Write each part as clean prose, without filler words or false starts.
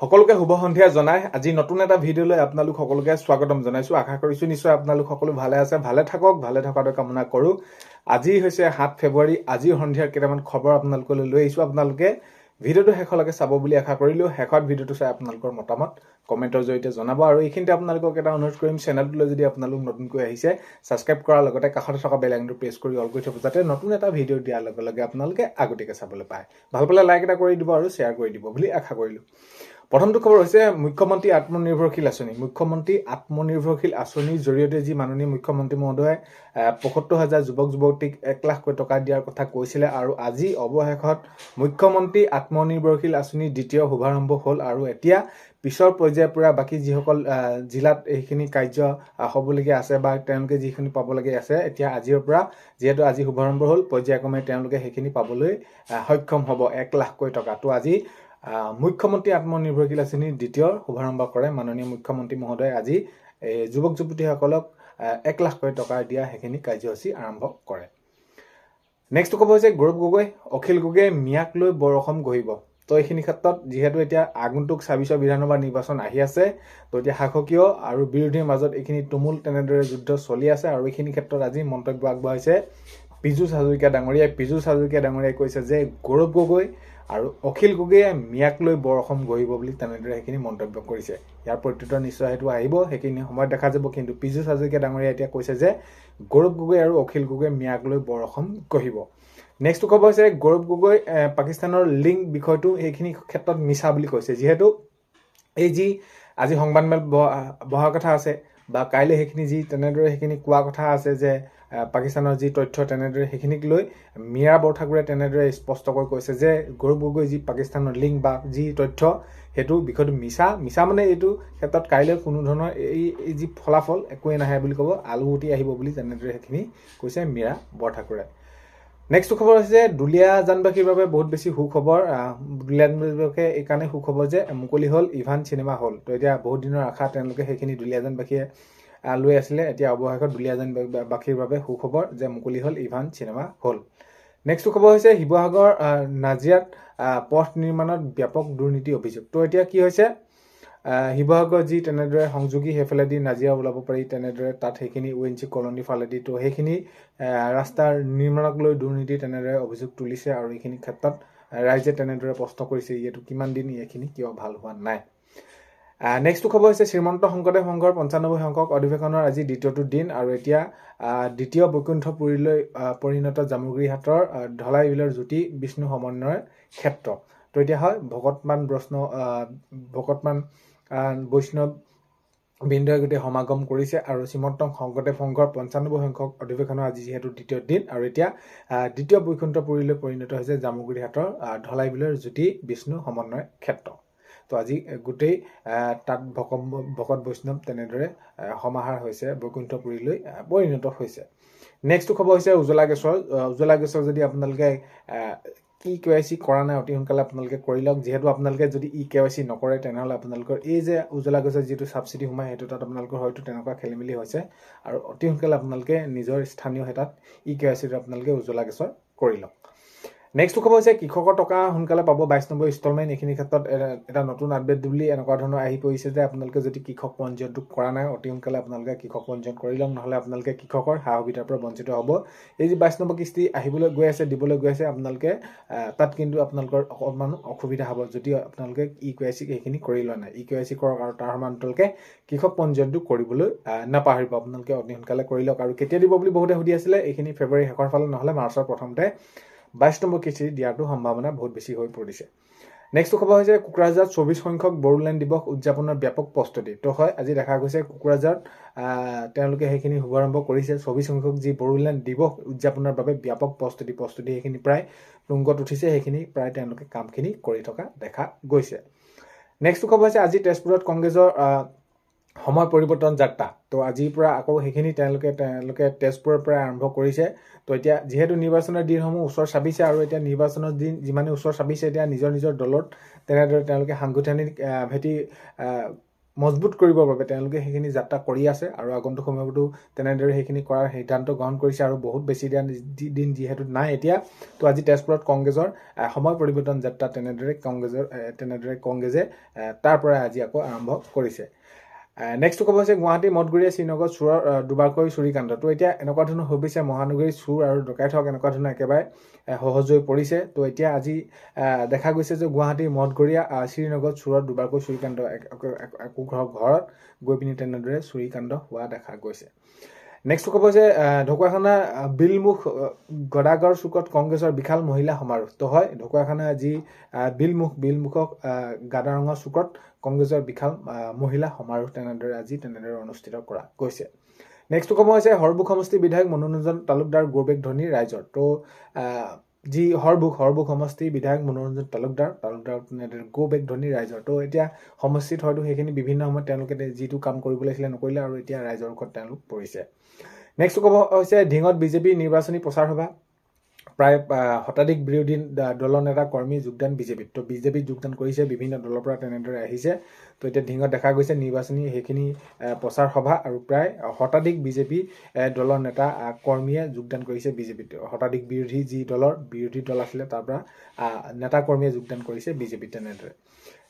সকলোকে শুভ সন্ধিয়া জনাই আজি নতুন এটা ভিডিঅ'লৈ আপোনালোক সকলোকে স্বাগতম জনাইছো। আশা কৰিছো নিশ্চয় আপোনালোক সকলো ভালে আছে, ভালে থাকক, ভালে থকাটো কামনা কৰো। আজি হৈছে 7 ফেব্ৰুৱাৰী। আজি সন্ধিয়াৰ কেইটামান খবৰ আপোনালোকলৈ লৈ আহিছো। আপোনালোকে ভিডিঅ'টো শেষলৈকে চাব বুলি আশা কৰিলো। শেষত ভিডিঅ'টো চাই আপোনালোকৰ মতামত কমেন্টৰ জৰিয়তে জনাব। আৰু এইখিনিতে আপোনালোকক এটা অনুৰোধ কৰিম, চেনেলটোলৈ যদি আপোনালোক নতুনকৈ আহিছে সাবস্ক্ৰাইব কৰাৰ লগতে কাষতে থকা বেল আইকনটো প্ৰেছ কৰি অল কৰি থব, যাতে নতুন এটা ভিডিঅ' দিয়াৰ লগে লগে আপোনালোকে আগতীয়াকৈ চাবলৈ পায়। ভাল পালে লাইক এটা কৰি দিব আৰু শ্বেয়াৰ কৰি দিব বুলি আশা কৰিলো। প্ৰথমটো খবৰ হৈছে মুখ্যমন্ত্ৰী আত্মনিৰ্ভৰশীল আঁচনি। মুখ্যমন্ত্ৰী আত্মনিৰ্ভৰশীল আঁচনিৰ জৰিয়তে যি মাননীয় মুখ্যমন্ত্ৰী মহোদয়ে ৭৫,০০০ যুৱক যুৱতীক ১ লাখকৈ টকা দিয়াৰ কথা কৈছিলে, আৰু আজি অৱশেষত মুখ্যমন্ত্ৰী আত্মনিৰ্ভৰশীল আঁচনিৰ দ্বিতীয় শুভাৰম্ভ হ'ল। আৰু এতিয়া পিছৰ পৰ্যায়ৰ পৰা বাকী যিসকল জিলাত এইখিনি কাৰ্য হ'বলগীয়া আছে বা তেওঁলোকে যিখিনি পাবলগীয়া আছে, এতিয়া আজিৰ পৰা যিহেতু আজি শুভাৰম্ভ হ'ল, পৰ্যায়ক্ৰমে তেওঁলোকে সেইখিনি পাবলৈ সক্ষম হ'ব ১ লাখকৈ টকা। তো আজি মুখ্যমন্ত্ৰী আত্মনিৰ্ভৰশীল আঁচনিৰ দ্বিতীয় শুভাৰম্ভ কৰে মাননীয় মুখ্যমন্ত্ৰী মহোদয়ে। আজি যুৱক যুৱতীসকলক ১ লাখকৈ টকা দিয়া সেইখিনি কাৰ্যসূচী আৰম্ভ কৰে। নেক্সট খবৰ হৈছে গৌৰৱ গগৈ, অখিল গগৈয়ে মিয়াক লৈ বৰ অসম গঢ়িব। তো এইখিনি ক্ষেত্ৰত যিহেতু এতিয়া আগন্তুক ২৬ বিধানসভা নিৰ্বাচন আহি আছে, তো এতিয়া শাসকীয় আৰু বিৰোধীৰ মাজত এইখিনি তুমুল তেনেদৰে যুদ্ধ চলি আছে। আৰু এইখিনি ক্ষেত্ৰত আজি মন্তব্য আগবঢ়াইছে পীযুষ হাজৰিকা ডাঙৰীয়াই। পীযুষ হাজৰিকা ডাঙৰীয়াই কৈছে যে গৌৰৱ গগৈ আৰু অখিল গগৈয়ে মিয়াক লৈ বৰ অসম গঢ়িব বুলি তেনেদৰে সেইখিনি মন্তব্য কৰিছে। ইয়াৰ প্ৰত্যুত্তৰ নিশ্চয় সেইটো আহিব, সেইখিনি সময়ত দেখা যাব। কিন্তু পীযুষ হাজৰিকা ডাঙৰীয়াই এতিয়া কৈছে যে গৌৰৱ গগৈ আৰু অখিল গগৈয়ে মিয়াক লৈ বৰ অসম গঢ়িব। নেক্সট খবৰ হৈছে গৌৰৱ গগৈ পাকিস্তানৰ লিংক বিষয়টো সেইখিনি ক্ষেত্ৰত মিছা বুলি কৈছে। যিহেতু এই যি আজি সংবাদমেল বহাৰ কথা আছে বা কাইলৈ সেইখিনি যি তেনেদৰে সেইখিনি কোৱা কথা আছে যে পাকিস্তানৰ যি তথ্য তেনেদৰে সেইখিনিক লৈ মীৰা বৰঠাকুৰে তেনেদৰে স্পষ্টকৈ কৈছে যে গৌৰৱ গগৈ যি পাকিস্তানৰ লিংক বা যি তথ্য সেইটো বিষয়টো মিছা মানে এইটো ক্ষেত্ৰত কাইলৈ কোনো ধৰণৰ এই যি ফলাফল একোৱে নাহে বুলি ক'ব, আলু উটি আহিব বুলি তেনেদৰে সেইখিনি কৈছে মীৰা বৰঠাকুৰে। নেক্সট খবৰ হৈছে দুলীয়াজানবাসীৰ বাবে বহুত বেছি সুখবৰ। দুলীয়াজানবাসীয়ে এইকাৰণে সুখবৰ যে মুকলি হ'ল ইভান চিনেমা হল। তো এতিয়া বহুত দিনৰ আশা তেওঁলোকে সেইখিনি দুলীয়াজানবাসীয়ে লৈ আছিলে, এতিয়া অৱশেষত দুলীয়াজানবাসীৰ বাবে সুখবৰ যে মুকলি হ'ল ইভান চিনেমা হল। নেক্সট খবৰ হৈছে শিৱসাগৰ নাজিৰাত পথ নিৰ্মাণত ব্যাপক দুৰ্নীতি অভিযোগ। তো এতিয়া কি হৈছে, শিৱসাগৰ যি তেনেদৰে সংযোগী সেইফালেদি নাজিৰা ওলাব পাৰি, তেনেদৰে তাত সেইখিনি ONGC কলনী ফালেদি, তো সেইখিনি ৰাস্তাৰ নিৰ্মাণক লৈ দুৰ্নীতি তেনেদৰে অভিযোগ তুলিছে। আৰু এইখিনি ক্ষেত্ৰত ৰাইজে তেনেদৰে প্ৰশ্ন কৰিছে এইটো কিমান দিন এইখিনি কিয় ভাল হোৱা নাই। নেক্সট খবৰ হৈছে শ্ৰীমন্ত শংকৰদেৱ সংঘৰ ৯৫ সংখ্যক অধিৱেশনৰ আজি দ্বিতীয়টো দিন। আৰু এতিয়া দ্বিতীয় বৈকুণ্ঠপুৰীলৈ পৰিণত জামুগুৰিহাটৰ ঢলাই বিলৰ জ্যোতি বিষ্ণু সমন্বয়ৰ ক্ষেত্ৰ। তো এতিয়া হয় ভকতমান বৈষ্ণৱ বৃন্দই গোটেই সমাগম কৰিছে। আৰু শ্ৰীমন্ত শংকৰদেৱ সংঘৰ ৯৫ সংখ্যক অধিৱেশনৰ আজি যিহেতু দ্বিতীয় দিন, আৰু এতিয়া দ্বিতীয় বৈকুণ্ঠপুৰীলৈ পৰিণত হৈছে জামুগুৰিহাটৰ ঢলাই বিলৰ জ্যোতি বিষ্ণু সমন্বয় ক্ষেত্ৰ। তো আজি গোটেই তাত ভকত বৈষ্ণৱ তেনেদৰে সমাহাৰ হৈছে, বৈকুণ্ঠপুৰীলৈ পৰিণত হৈছে। নেক্সট খবৰ হৈছে উজ্জ্বলা গেছৰ যদি আপোনালোকে EKYC কৰা নাই অতি সোনকালে আপোনালোকে কৰি লওক। যিহেতু আপোনালোকে যদি EKYC নকৰে তেনেহ'লে আপোনালোকৰ এই যে উজ্জ্বলা গেছৰ যিটো ছাবচিডি সোমায় সেইটো তাত আপোনালোকৰ হয়তো তেনেকুৱা খেলি মেলি হৈছে, আৰু অতি সোনকালে আপোনালোকে নিজৰ স্থানীয় তাত EKYCটো আপোনালোকে উজ্জ্বলা গেছৰ কৰি লওক। নেক্সট খবৰ হৈছে কৃষকৰ টকা সোনকালে পাব ২২ নম্বৰ ইনষ্টলমেণ্ট। এইখিনি ক্ষেত্ৰত এটা নতুন আপডেট বুলি এনেকুৱা ধৰণৰ আহি পৰিছে যে আপোনালোকে যদি কৃষক পঞ্জীয়নটো কৰা নাই অতি সোনকালে আপোনালোকে কৃষক পঞ্জীয়ন কৰি লওক, নহ'লে আপোনালোকে কৃষকৰ সা সুবিধাৰ পৰা বঞ্চিত হ'ব। এই যি ২২ নম্বৰ কিস্তি আহিবলৈ গৈ আছে, দিবলৈ গৈ আছে, আপোনালোকে তাত কিন্তু আপোনালোকৰ অকণমান অসুবিধা হ'ব যদি আপোনালোকে EKYC সেইখিনি কৰি লোৱা নাই। EKYC কৰক আৰু তাৰ সমান আপোনালোকে কৃষক পঞ্জীয়নটো কৰিবলৈ নাপাহৰিব। আপোনালোকে অতি সোনকালে কৰি লওক। আৰু কেতিয়া দিব বুলি বহুতে সুধি আছিলে, এইখিনি ফেব্ৰুৱাৰী শেষৰ ফালে নহ'লে মাৰ্চৰ প্ৰথমতে ২২ নম্বৰ কিস্তি দিয়াটো সম্ভাৱনা বহুত বেছি হৈ পৰিছে। নেক্সট খবৰ হৈছে কোকৰাঝাৰত ২৪ সংখ্যক বড়োলেণ্ড দিৱস উদযাপনৰ ব্যাপক প্ৰস্তুতি। তো হয় আজি দেখা গৈছে কোকৰাঝাৰত তেওঁলোকে সেইখিনি শুভাৰম্ভ কৰিছে। ২৪ সংখ্যক যি বড়োলেণ্ড দিৱস উদযাপনৰ বাবে ব্যাপক প্ৰস্তুতি সেইখিনি প্ৰায় তুংগত উঠিছে, সেইখিনি প্ৰায় তেওঁলোকে কামখিনি কৰি থকা দেখা গৈছে। নেক্সট খবৰ হৈছে আজি তেজপুৰত কংগ্ৰেছৰ সময় পৰিৱৰ্তন যাত্ৰা। তো আজিৰ পৰা আকৌ সেইখিনি তেওঁলোকে তেজপুৰৰ পৰা আৰম্ভ কৰিছে। তো এতিয়া যিহেতু নিৰ্বাচনৰ দিনসমূহ ওচৰ চাপিছে, আৰু এতিয়া নিৰ্বাচনৰ দিন যিমানে ওচৰ চাপিছে, এতিয়া নিজৰ দলত তেনেদৰে তেওঁলোকে সাংগঠনিক ভেটি মজবুত কৰিবৰ বাবে তেওঁলোকে সেইখিনি যাত্ৰা কৰি আছে আৰু আগন্তুক সময়তো তেনেদৰে সেইখিনি কৰাৰ সিদ্ধান্ত গ্ৰহণ কৰিছে আৰু বহুত বেছি দিন যিহেতু নাই এতিয়া তো আজি তেজপুৰত কংগ্ৰেছৰ সময় পৰিৱৰ্তন যাত্ৰা তেনেদৰে কংগ্ৰেছে তাৰ পৰা আজি আকৌ আৰম্ভ কৰিছে। নেক্সট ক'ব হৈছে গুৱাহাটী মঠগুৰিয়ে শ্ৰীনগৰত চোৰৰ দুবাৰকৈ চুৰিকাণ্ড। তো এতিয়া এনেকুৱা ধৰণৰ হৈ গৈছে মহানগৰীৰ চোৰ আৰু ডকাইত হওক এনেকুৱা ধৰণৰ একেবাৰে সহজ হৈ পৰিছে। তো এতিয়া আজি দেখা গৈছে যে গুৱাহাটীৰ মঠগুৰিয়া শ্ৰীনগৰত চোৰৰ দুবাৰকৈ চুৰিকাণ্ড একো ঘৰত গৈ পিনি তেনেদৰে চুৰিকাণ্ড হোৱা দেখা গৈছে। নেক্সট ক'ব যে ঢকুৱাখানা বিলমুখ গদাগড় চুকত কংগ্ৰেছৰ বিশাল মহিলা সমাৰোহ। তো হয় ঢকুৱাখানা যি বিলমুখক গাদাৰঙৰ চুকত কংগ্ৰেছৰ বিশাল মহিলা সমাৰোহ তেনেদৰে অনুষ্ঠিত কৰা গৈছে। নেক্সট ক'ব হৈছে হৰবুক সমষ্টি বিধায়ক মনোৰঞ্জন তালুকদাৰ গৌবেগ ধনী ৰাইজৰ। তো যি হৰবুক সমষ্টি বিধায়ক মনোৰঞ্জন তালুকদাৰ গৌবেগ ধনী ৰাইজৰ। তো এতিয়া সমষ্টিত হয়তো সেইখিনি বিভিন্ন সময়ত তেওঁলোকে যিটো কাম কৰিব লাগিছিলে নকৰিলে আৰু এতিয়া ৰাইজৰ ওপৰত তেওঁলোক পৰিছে। নেক্সট ক'ব হৈছে ঢিঙত বিজেপিৰ নিৰ্বাচনী প্ৰচাৰ সভা। প্ৰায় শতাধিক বিৰোধী দলৰ নেতা কৰ্মী যোগদান বিজেপিত। তো বিজেপিত যোগদান কৰিছে, বিভিন্ন দলৰ পৰা তেনেদৰে আহিছে। তো এতিয়া ঢিঙত দেখা গৈছে নিৰ্বাচনী সেইখিনি প্ৰচাৰ সভা আৰু প্ৰায় শতাধিক বিজেপি দলৰ নেতা কৰ্মীয়ে যোগদান কৰিছে বিজেপিত। শতাধিক বিৰোধী দল আছিলে তাৰ পৰা নেতা কৰ্মীয়ে যোগদান কৰিছে বিজেপিত তেনেদৰে।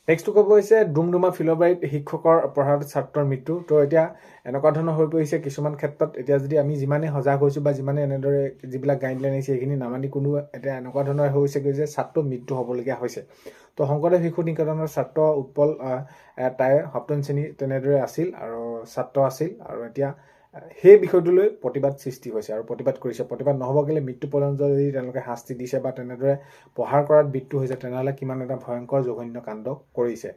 নেক্সট ক'ব হৈছে ডুমডুমা ফিলবাৰীত শিক্ষকৰ পঢ়াত ছাত্ৰৰ মৃত্যু। তো এতিয়া এনেকুৱা ধৰণৰ হৈ পৰিছে কিছুমান ক্ষেত্ৰত এতিয়া যদি আমি যিমানে সজাগ হৈছোঁ বা যিমানে এনেদৰে যিবিলাক গাইডলাইন আহিছে সেইখিনি নামানি কোনো এতিয়া এনেকুৱা ধৰণৰ হৈছেগৈ যে ছাত্ৰ মৃত্যু হ'বলগীয়া হৈছে। তো শংকৰদেৱ শিশু নিকেতনৰ ছাত্ৰ উৎপল তাই সপ্তম শ্ৰেণী তেনেদৰে আছিল আৰু ছাত্ৰ আছিল আৰু এতিয়া সেই বিষয়টোলৈ প্ৰতিবাদ সৃষ্টি হৈছে আৰু প্ৰতিবাদ কৰিছে। প্ৰতিবাদ নহ'ব গ'লে মৃত্যু পৰ্যন্ত যদি তেওঁলোকে শাস্তি দিছে বা তেনেদৰে পঢ়াৰ কৰাত মৃত্যু হৈছে তেনেহ'লে কিমান এটা ভয়ংকৰ জঘন্য কাণ্ড কৰিছে।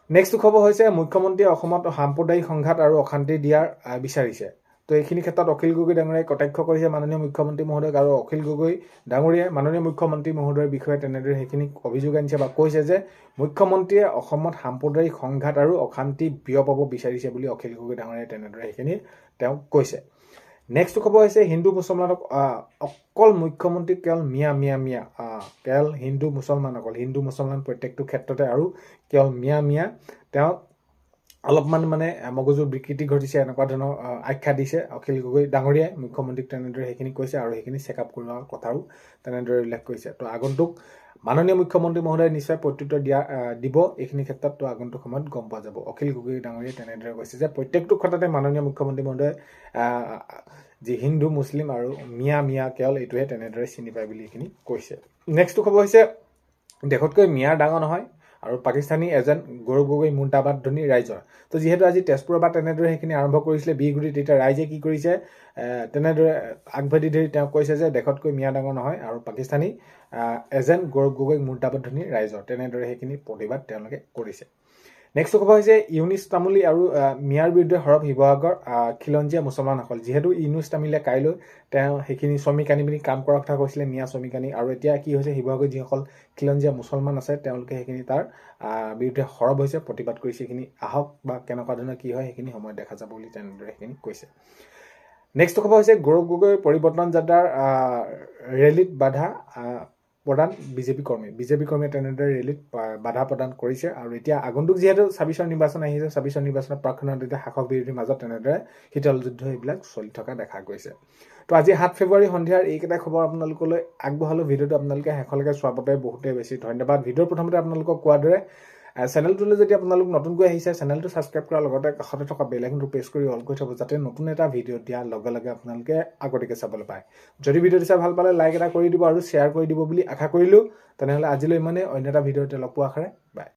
নেক্সট খবৰ হৈছে মুখ্যমন্ত্ৰীয়ে অসমত সাম্প্ৰদায়িক সংঘাত আৰু অশান্তি দিয়াৰ বিচাৰিছে। তো এইখিনি ক্ষেত্ৰত অখিল গগৈ ডাঙৰীয়াই কটাক্ষ কৰিছে মাননীয় মুখ্যমন্ত্ৰী মহোদয়ক আৰু অখিল গগৈ ডাঙৰীয়াই মাননীয় মুখ্যমন্ত্ৰী মহোদয়ৰ বিষয়ে তেনেদৰে সেইখিনি অভিযোগ আনিছে বা কৈছে যে মুখ্যমন্ত্ৰীয়ে অসমত সাম্প্ৰদায়িক সংঘাত আৰু অশান্তি বিয়পাব বিচাৰিছে বুলি অখিল গগৈ ডাঙৰীয়াই তেনেদৰে সেইখিনি তেওঁ কৈছে। নেক্সট খবৰ হৈছে হিন্দু মুছলমানক অকল মুখ্যমন্ত্ৰী কেৱল মিয়া কেৱল হিন্দু মুছলমান প্ৰত্যেকটো ক্ষেত্ৰতে আৰু কেৱল মিয়া তেওঁ অলপমান মগজুৰ বিকৃতি ঘটিছে এনেকুৱা ধৰণৰ আখ্যা দিছে অখিল গগৈ ডাঙৰীয়াই মুখ্যমন্ত্ৰীক তেনেদৰে সেইখিনি কৈছে আৰু সেইখিনি চেকআপ কৰোৱাৰ কথাও তেনেদৰে উল্লেখ কৰিছে। তো আগন্তুক মাননীয় মুখ্যমন্ত্ৰী মহোদয়ে নিশ্চয় প্ৰত্যুত্তৰ দিব এইখিনি ক্ষেত্ৰত। তো আগন্তুক সময়ত গম পোৱা যাব। অখিল গগৈ ডাঙৰীয়াই তেনেদৰে কৈছে যে প্ৰত্যেকটো ক্ষেত্ৰতে মাননীয় মুখ্যমন্ত্ৰী মহোদয়ে যি হিন্দু মুছলিম আৰু মিয়া কেৱল এইটোহে তেনেদৰে চিনি পায় বুলি এইখিনি কৈছে। নেক্সটটো খবৰ হৈছে দেশতকৈ মিয়াৰ ডাঙৰ নহয় আৰু পাকিস্তানী এজেণ্ট গৌৰৱ গগৈ মুৰ্দাবাদ ধনী ৰাইজৰ। তো যিহেতু আজি তেজপুৰৰ পৰা তেনেদৰে সেইখিনি আৰম্ভ কৰিছিলে বিগুৰিত, এতিয়া ৰাইজে কি কৰিছে তেনেদৰে আগবাঢ়ি ধৰি তেওঁ কৈছে যে দেশতকৈ মিয়া ডাঙৰ নহয় আৰু পাকিস্তানী এজেণ্ট গৌৰৱ গগৈ মুৰ্দাবাদ ধনী ৰাইজৰ তেনেদৰে সেইখিনি প্ৰতিবাদ তেওঁলোকে কৰিছে। নেক্সট খবৰ হৈছে ইউনিছ তামুলী আৰু মিয়াৰ বিৰুদ্ধে সৰব শিৱসাগৰ খিলঞ্জীয়া মুছলমানসকল। যিহেতু ইউনিছ তামুলীয়ে কাইলৈ তেওঁ সেইখিনি শ্ৰমিক আনি পিনি কাম কৰাৰ কথা কৈছিলে মিয়া শ্ৰমিক আনি, আৰু এতিয়া কি হৈছে শিৱসাগৰ যিসকল খিলঞ্জীয়া মুছলমান আছে তেওঁলোকে সেইখিনি তাৰ বিৰুদ্ধে সৰব হৈছে, প্ৰতিবাদ কৰিছে। সেইখিনি আহক বা কেনেকুৱা ধৰণৰ কি হয় সেইখিনি সময়ত দেখা যাব বুলি তেনেদৰে সেইখিনি কৈছে। নেক্সট খবৰ হৈছে গৌৰৱ গগৈ পৰিৱৰ্তন যাত্ৰাৰ ৰেলীত বাধা প্ৰদান বিজেপি কৰ্মীয়ে তেনেদৰে ৰেলীত বাধা প্ৰদান কৰিছে। আৰু এতিয়া আগন্তুক যিহেতু 26ৰ নিৰ্বাচন আহিছে, 26ৰ নিৰ্বাচনৰ প্ৰাক্ষণত এতিয়া শাসক বিৰোধীৰ মাজত তেনেদৰে শীতল যুদ্ধ এইবিলাক চলি থকা দেখা গৈছে। তো আজি 7 ফেব্ৰুৱাৰী সন্ধিয়াৰ এইকেইটা খবৰ আপোনালোকলৈ আগবঢ়ালো। ভিডিঅ'টো আপোনালোকে শেষলৈকে চোৱাৰ বাবে বহুতেই বেছি ধন্যবাদ। ভিডিঅ'ৰ প্ৰথমতে আপোনালোকক কোৱাৰ দৰে চেনেলটোলৈ যদি আপোনালোক নতুনকৈ আহিছে চেনেলটো ছাবস্ক্ৰাইব কৰাৰ লগতে কাষতে থকা বেল আইকনটো প্ৰেছ কৰি অল কৰি থ'ব, যাতে নতুন এটা ভিডিঅ' দিয়াৰ লগে লগে আপোনালোকে আগতীয়াকৈ চাবলৈ পায়। যদি ভিডিঅ'টো চাই ভাল পালে লাইক এটা কৰি দিব আৰু শ্বেয়াৰ কৰি দিব বুলি আশা কৰিলোঁ। তেনেহ'লে আজিলৈ ইমানেই, অন্য এটা ভিডিঅ'তে লগ পোৱাৰ আশাৰে বাই।